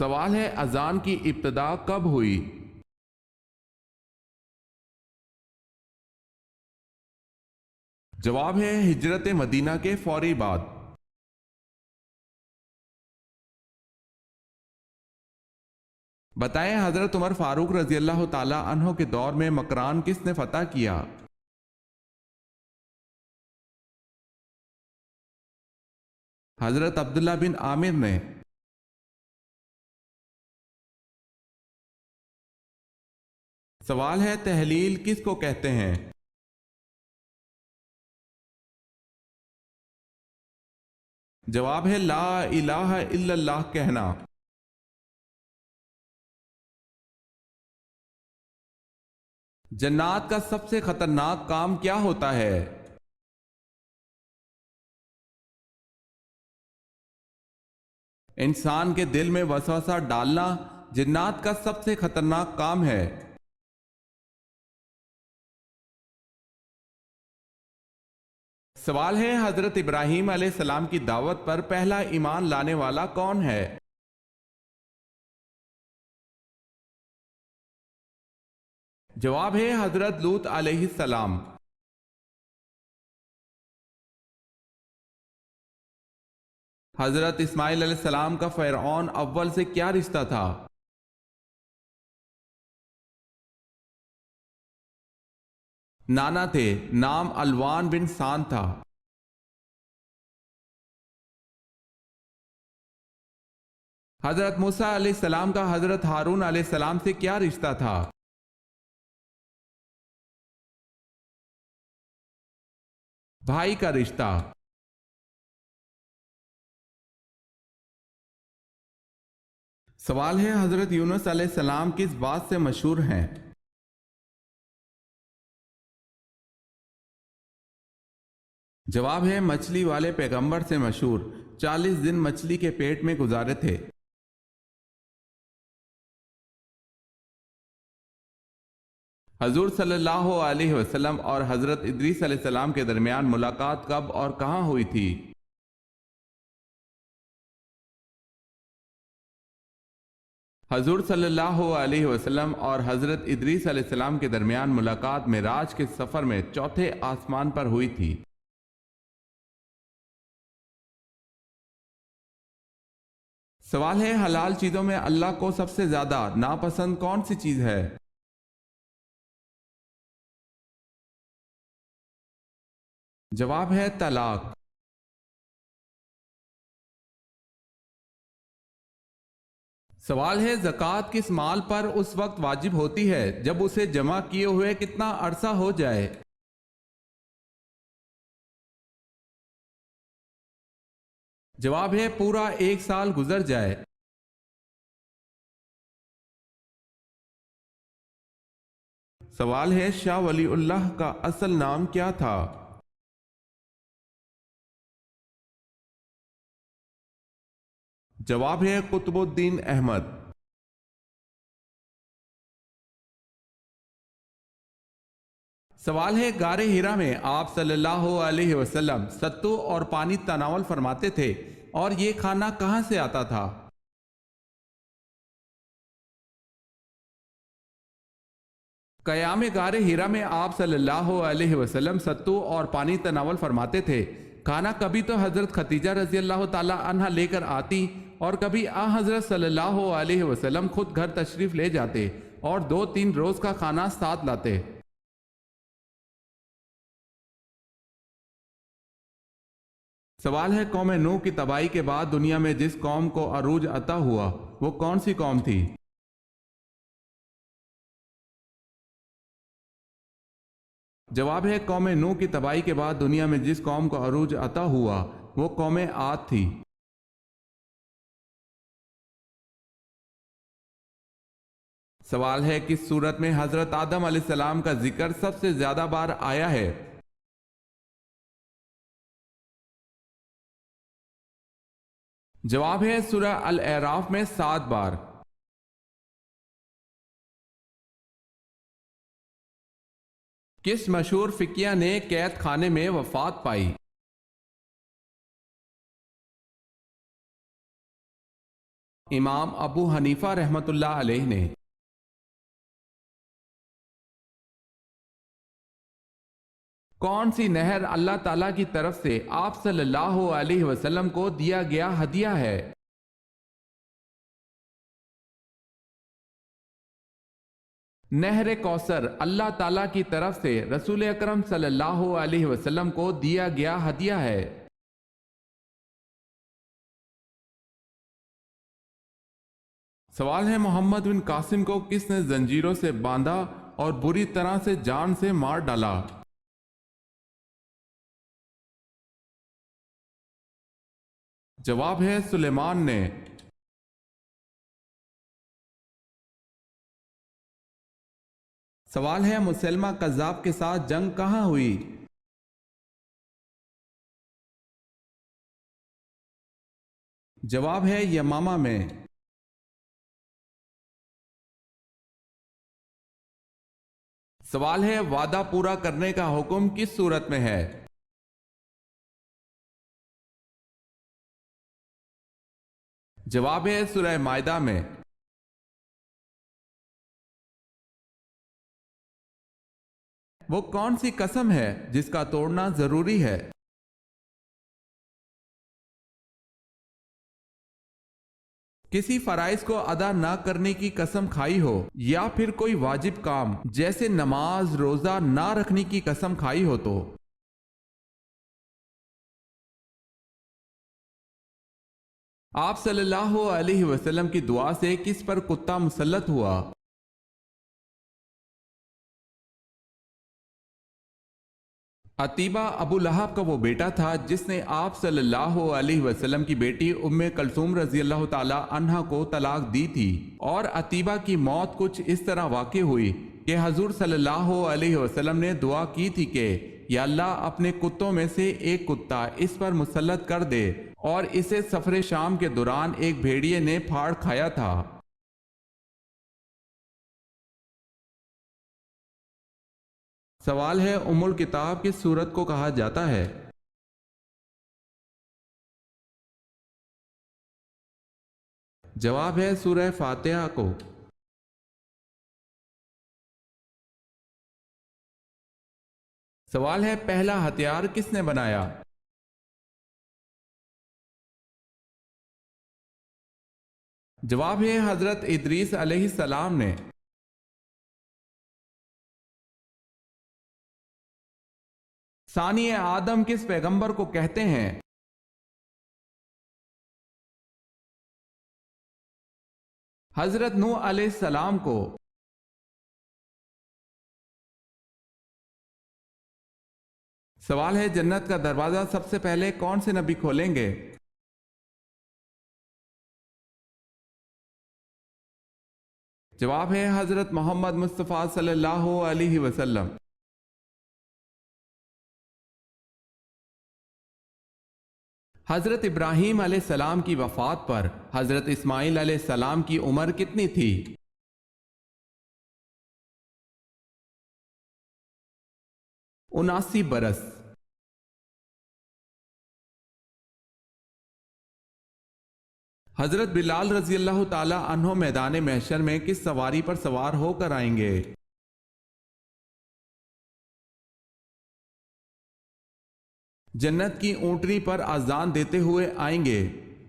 سوال ہے اذان کی ابتدا کب ہوئی؟ جواب ہے ہجرت مدینہ کے فوری بعد۔ بتائیں حضرت عمر فاروق رضی اللہ تعالی عنہ کے دور میں مکران کس نے فتح کیا؟ حضرت عبداللہ بن عامر نے۔ سوال ہے تحلیل کس کو کہتے ہیں؟ جواب ہے لا الہ الا اللہ کہنا۔ جنات کا سب سے خطرناک کام کیا ہوتا ہے؟ انسان کے دل میں وسوسہ ڈالنا جنات کا سب سے خطرناک کام ہے۔ سوال ہے حضرت ابراہیم علیہ السلام کی دعوت پر پہلا ایمان لانے والا کون ہے؟ جواب ہے حضرت لوط علیہ السلام۔ حضرت اسماعیل علیہ السلام کا فرعون اول سے کیا رشتہ تھا؟ نانا تھے، نام الوان بن سان تھا۔ حضرت موسیٰ علیہ السلام کا حضرت ہارون علیہ السلام سے کیا رشتہ تھا؟ بھائی کا رشتہ۔ سوال ہے حضرت یونس علیہ السلام کس بات سے مشہور ہیں؟ جواب ہے مچھلی والے پیغمبر سے مشہور، 40 دن مچھلی کے پیٹ میں گزارے تھے۔ حضور صلی اللہ علیہ وسلم اور حضرت ادریس علیہ السلام کے درمیان ملاقات کب اور کہاں ہوئی تھی؟ حضور صلی اللہ علیہ وسلم اور حضرت ادریس علیہ السلام کے درمیان ملاقات معراج کے سفر میں چوتھے آسمان پر ہوئی تھی۔ سوال ہے حلال چیزوں میں اللہ کو سب سے زیادہ ناپسند کون سی چیز ہے؟ جواب ہے طلاق۔ سوال ہے زکوٰۃ کس مال پر اس وقت واجب ہوتی ہے جب اسے جمع کیے ہوئے کتنا عرصہ ہو جائے؟ جواب ہے پورا 1 سال گزر جائے۔ سوال ہے شاہ ولی اللہ کا اصل نام کیا تھا؟ جواب ہے قطب الدین احمد۔ سوال ہے غار ہرا میں آپ صلی اللہ علیہ وسلم ستو اور پانی تناول فرماتے تھے اور یہ کھانا کہاں سے آتا تھا؟ قیام غار ہرا میں آپ صلی اللہ علیہ وسلم ستو اور پانی تناول فرماتے تھے۔ کھانا کبھی تو حضرت خدیجہ رضی اللہ تعالی عنہ لے کر آتی اور کبھی حضرت صلی اللہ علیہ وسلم خود گھر تشریف لے جاتے اور 2-3 روز کا کھانا ساتھ لاتے۔ سوال ہے قوم نوح کی تباہی کے بعد دنیا میں جس قوم کو عروج عطا ہوا وہ کون سی قوم تھی؟ جواب ہے قوم نوح کی تباہی کے بعد دنیا میں جس قوم کو عروج عطا ہوا وہ قوم عاد تھی۔ سوال ہے کس صورت میں حضرت آدم علیہ السلام کا ذکر سب سے زیادہ بار آیا ہے؟ جواب ہے سورہ الاعراف میں 7 بار۔ کس مشہور فقیہ نے قید خانے میں وفات پائی؟ امام ابو حنیفہ رحمۃ اللہ علیہ نے کون سی نہر اللہ تعالیٰ کی طرف سے آپ صلی اللہ علیہ وسلم کو دیا گیا ہدیہ ہے؟ نہر کوثر اللہ تعالیٰ کی طرف سے رسول اکرم صلی اللہ علیہ وسلم کو دیا گیا ہدیہ ہے۔ سوال ہے محمد بن قاسم کو کس نے زنجیروں سے باندھا اور بری طرح سے جان سے مار ڈالا؟ جواب ہے سلیمان نے۔ سوال ہے مسلمہ کذاب کے ساتھ جنگ کہاں ہوئی؟ جواب ہے یمامہ میں۔ سوال ہے وعدہ پورا کرنے کا حکم کس صورت میں ہے؟ جواب ہے سورہ مائدہ میں۔ وہ کون سی قسم ہے جس کا توڑنا ضروری ہے؟ کسی فرائض کو ادا نہ کرنے کی قسم کھائی ہو یا پھر کوئی واجب کام جیسے نماز روزہ نہ رکھنے کی قسم کھائی ہو تو؟ آپ صلی اللہ علیہ وسلم کی دعا سے کس پر کتا مسلط ہوا؟ عتیبہ ابو لہب کا وہ بیٹا تھا جس نے آپ صلی اللہ علیہ وسلم کی بیٹی ام کلثوم رضی اللہ تعالی عنہا کو طلاق دی تھی، اور عتیبہ کی موت کچھ اس طرح واقع ہوئی کہ حضور صلی اللہ علیہ وسلم نے دعا کی تھی کہ یا اللہ اپنے کتوں میں سے ایک کتا اس پر مسلط کر دے، اور اسے سفر شام کے دوران ایک بھیڑیے نے پھاڑ کھایا تھا۔ سوال ہے ام الکتاب کس سورت کو کہا جاتا ہے؟ جواب ہے سورہ فاتحہ کو۔ سوال ہے پہلا ہتھیار کس نے بنایا؟ جواب ہے حضرت ادریس علیہ السلام نے۔ ثانی آدم کس پیغمبر کو کہتے ہیں؟ حضرت نوح علیہ السلام کو۔ سوال ہے جنت کا دروازہ سب سے پہلے کون سے نبی کھولیں گے؟ جواب ہے حضرت محمد مصطفیٰ صلی اللہ علیہ وسلم۔ حضرت ابراہیم علیہ السلام کی وفات پر حضرت اسماعیل علیہ السلام کی عمر کتنی تھی؟ 79 برس۔ حضرت بلال رضی اللہ تعالی عنہ میدان محشر میں کس سواری پر سوار ہو کر آئیں گے؟ جنت کی اونٹنی پر اذان دیتے ہوئے آئیں گے۔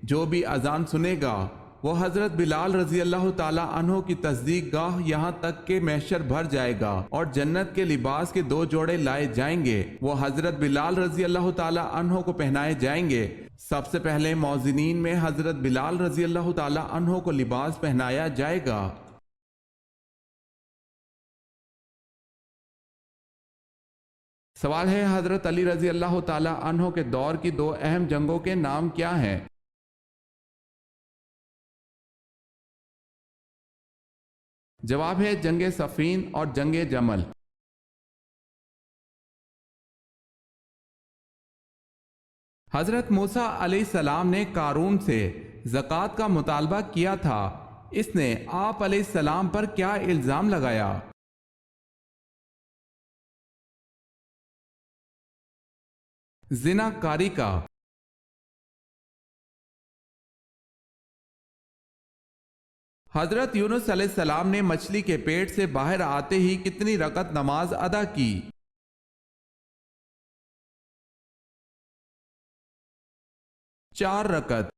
جو بھی اذان سنے گا وہ حضرت بلال رضی اللہ تعالی عنہ کی تصدیق گاہ یہاں تک کہ محشر بھر جائے گا، اور جنت کے لباس کے 2 جوڑے لائے جائیں گے، وہ حضرت بلال رضی اللہ تعالی عنہ کو پہنائے جائیں گے۔ سب سے پہلے موذنین میں حضرت بلال رضی اللہ تعالی عنہ کو لباس پہنایا جائے گا۔ سوال ہے حضرت علی رضی اللہ تعالی عنہ کے دور کی 2 اہم جنگوں کے نام کیا ہیں؟ جواب ہے جنگ صفین اور جنگ جمل۔ حضرت موسیٰ علیہ السلام نے قارون سے زکوٰۃ کا مطالبہ کیا تھا، اس نے آپ علیہ السلام پر کیا الزام لگایا؟ زنا کاری کا۔ حضرت یونس علیہ السلام نے مچھلی کے پیٹ سے باہر آتے ہی کتنی رکعت نماز ادا کی؟ 4 رکعت۔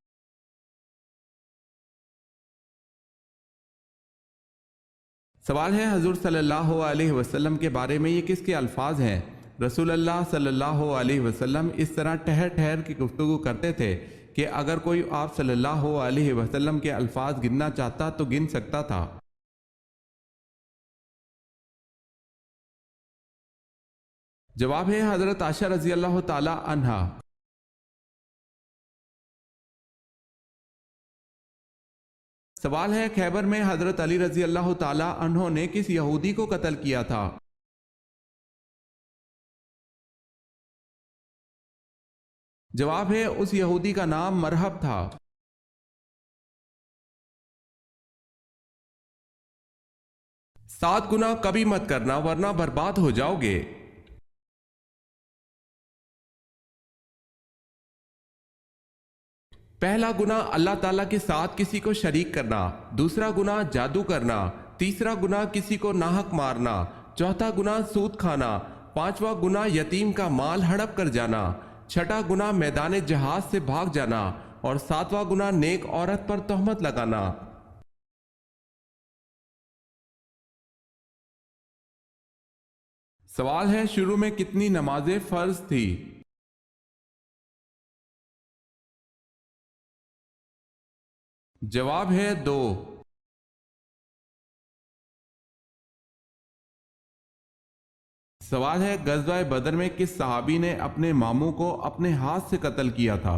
سوال ہے حضور صلی اللہ علیہ وسلم کے بارے میں یہ کس کے الفاظ ہیں؟ رسول اللہ صلی اللہ علیہ وسلم اس طرح ٹھہر ٹھہر کی گفتگو کرتے تھے کہ اگر کوئی آپ صلی اللہ علیہ وسلم کے الفاظ گننا چاہتا تو گن سکتا تھا۔ جواب ہے حضرت عائشہ رضی اللہ تعالی عنہا۔ سوال ہے خیبر میں حضرت علی رضی اللہ تعالی عنہ نے کس یہودی کو قتل کیا تھا؟ جواب ہے اس یہودی کا نام مرحب تھا۔ 7 گناہ کبھی مت کرنا ورنہ برباد ہو جاؤ گے۔ پہلا گناہ اللہ تعالیٰ کے ساتھ کسی کو شریک کرنا، دوسرا گناہ جادو کرنا، تیسرا گناہ کسی کو ناحق مارنا، چوتھا گناہ سود کھانا، پانچواں گناہ یتیم کا مال ہڑپ کر جانا، چھٹا گناہ میدان جہاد سے بھاگ جانا اور ساتواں گناہ نیک عورت پر تہمت لگانا۔ سوال ہے شروع میں کتنی نمازیں فرض تھی؟ جواب ہے 2۔ سوال ہے غزوہ بدر میں کس صحابی نے اپنے ماموں کو اپنے ہاتھ سے قتل کیا تھا؟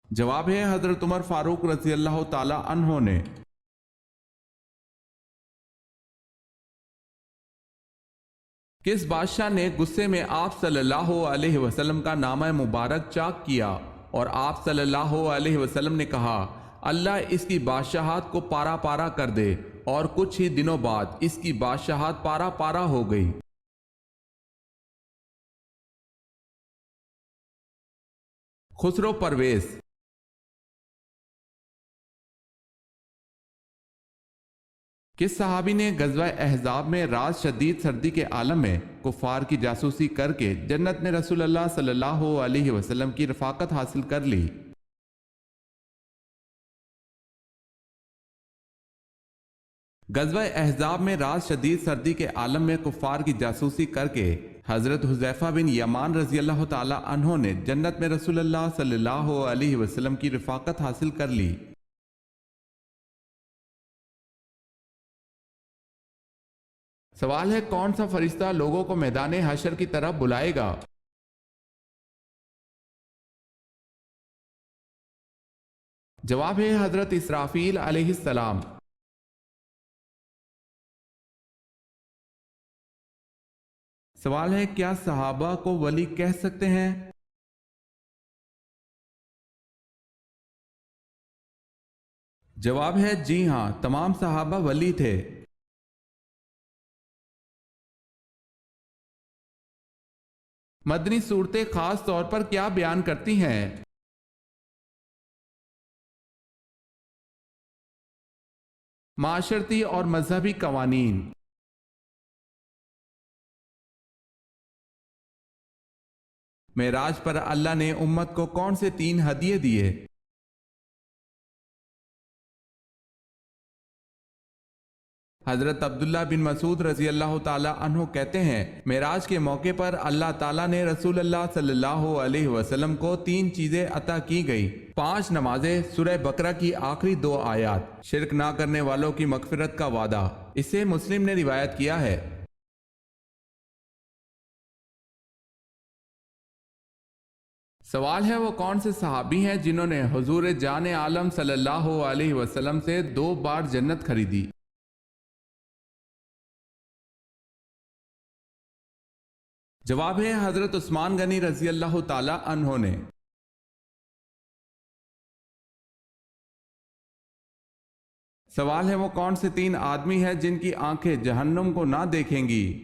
جواب ہے حضرت عمر فاروق رضی اللہ تعالی عنہ نے۔ کس بادشاہ نے غصے میں آپ صلی اللہ علیہ وسلم کا نامہ مبارک چاک کیا اور آپ صلی اللہ علیہ وسلم نے کہا اللہ اس کی بادشاہت کو پارا پارا کر دے، اور کچھ ہی دنوں بعد اس کی بادشاہت پارا پارا ہو گئی؟ خسرو پرویز۔ کس صحابی نے غزوہ احزاب میں رات شدید سردی کے عالم میں کفار کی جاسوسی کر کے جنت میں رسول اللہ صلی اللہ علیہ وسلم کی رفاقت حاصل کر لی؟ غزوہ احزاب میں رات شدید سردی کے عالم میں کفار کی جاسوسی کر کے حضرت حذیفہ بن یمان رضی اللہ تعالی عنہ نے جنت میں رسول اللہ صلی اللہ علیہ وسلم کی رفاقت حاصل کر لی۔ سوال ہے کون سا فرشتہ لوگوں کو میدان حشر کی طرف بلائے گا؟ جواب ہے حضرت اسرافیل علیہ السلام۔ سوال ہے کیا صحابہ کو ولی کہہ سکتے ہیں؟ جواب ہے جی ہاں، تمام صحابہ ولی تھے۔ مدنی صورتیں خاص طور پر کیا بیان کرتی ہیں؟ معاشرتی اور مذہبی قوانین۔ معراج پر اللہ نے امت کو کون سے 3 ہدیے دیے؟ حضرت عبداللہ بن مسعود رضی اللہ تعالی عنہ کہتے ہیں معراج کے موقع پر اللہ تعالیٰ نے رسول اللہ صلی اللہ علیہ وسلم کو 3 چیزیں عطا کی گئی: 5 نمازیں، سورہ بقرہ کی آخری 2 آیات، شرک نہ کرنے والوں کی مغفرت کا وعدہ۔ اسے مسلم نے روایت کیا ہے۔ سوال ہے وہ کون سے صحابی ہیں جنہوں نے حضور جان عالم صلی اللہ علیہ وسلم سے 2 بار جنت خریدی؟ جواب ہے حضرت عثمان غنی رضی اللہ تعالی عنہ نے۔ سوال ہے وہ کون سے 3 آدمی ہیں جن کی آنکھیں جہنم کو نہ دیکھیں گی؟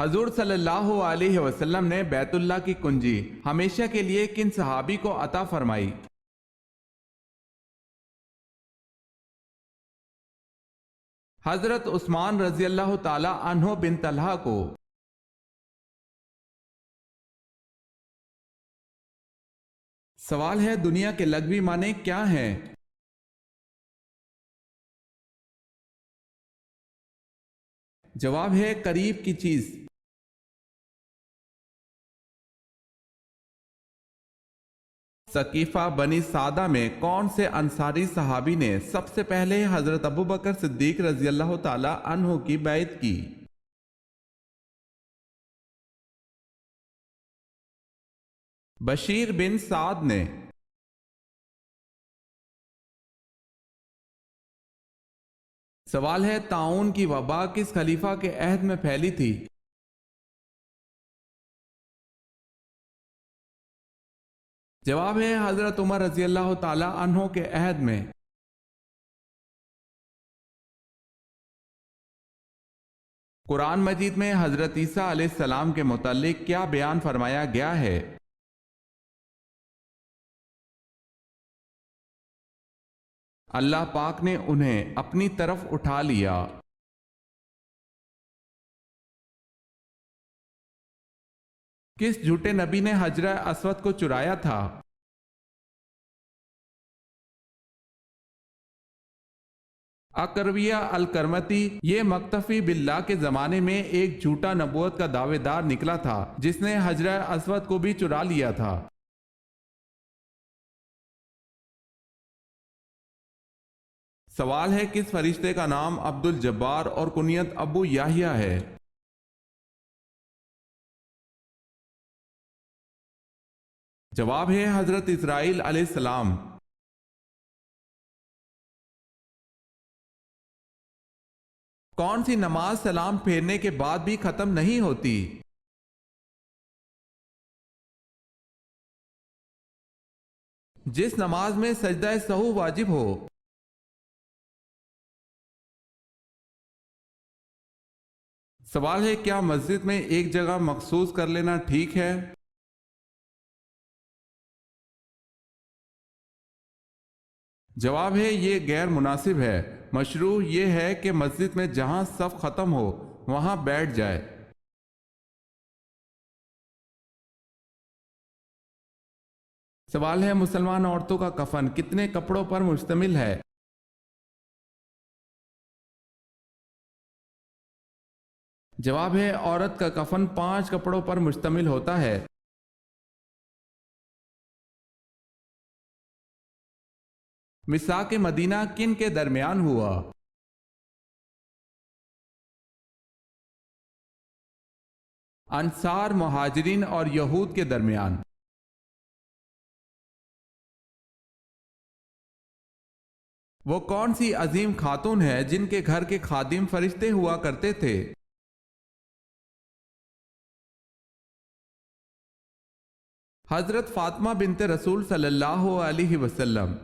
حضور صلی اللہ علیہ وسلم نے بیت اللہ کی کنجی ہمیشہ کے لیے کن صحابی کو عطا فرمائی؟ حضرت عثمان رضی اللہ تعالی عنہ بن طلحہ کو۔ سوال ہے دنیا کے لغوی معنی کیا ہیں؟ جواب ہے قریب کی چیز۔ ثقیفہ بنی سعدہ میں کون سے انصاری صحابی نے سب سے پہلے حضرت ابوبکر صدیق رضی اللہ تعالی عنہ کی بیعت کی؟ بشیر بن سعد نے۔ سوال ہے طاعون کی وبا کس خلیفہ کے عہد میں پھیلی تھی؟ جواب ہے حضرت عمر رضی اللہ تعالی عنہ کے عہد میں۔ قرآن مجید میں حضرت عیسیٰ علیہ السلام کے متعلق کیا بیان فرمایا گیا ہے؟ اللہ پاک نے انہیں اپنی طرف اٹھا لیا۔ کس جھوٹے نبی نے حجرہ اسود کو چرایا تھا؟ اکرویہ الکرمتی یہ مقتفی باللہ کے زمانے میں ایک جھوٹا نبوت کا دعوے دار نکلا تھا جس نے حجرہ اسود کو بھی چرا لیا تھا۔ سوال ہے کس فرشتے کا نام عبد الجبار اور کنیت ابو یحییٰ ہے؟ جواب ہے حضرت اسرائیل علیہ السلام۔ کون سی نماز سلام پھیرنے کے بعد بھی ختم نہیں ہوتی؟ جس نماز میں سجدہ سہو واجب ہو۔ سوال ہے کیا مسجد میں ایک جگہ مخصوص کر لینا ٹھیک ہے؟ جواب ہے یہ غیر مناسب ہے۔ مشروع یہ ہے کہ مسجد میں جہاں صف ختم ہو وہاں بیٹھ جائے۔ سوال ہے مسلمان عورتوں کا کفن کتنے کپڑوں پر مشتمل ہے؟ جواب ہے عورت کا کفن 5 کپڑوں پر مشتمل ہوتا ہے۔ میثاق مدینہ کن کے درمیان ہوا؟ انصار، مہاجرین اور یہود کے درمیان۔ وہ کون سی عظیم خاتون ہے جن کے گھر کے خادم فرشتے ہوا کرتے تھے؟ حضرت فاطمہ بنت رسول صلی اللہ علیہ وسلم۔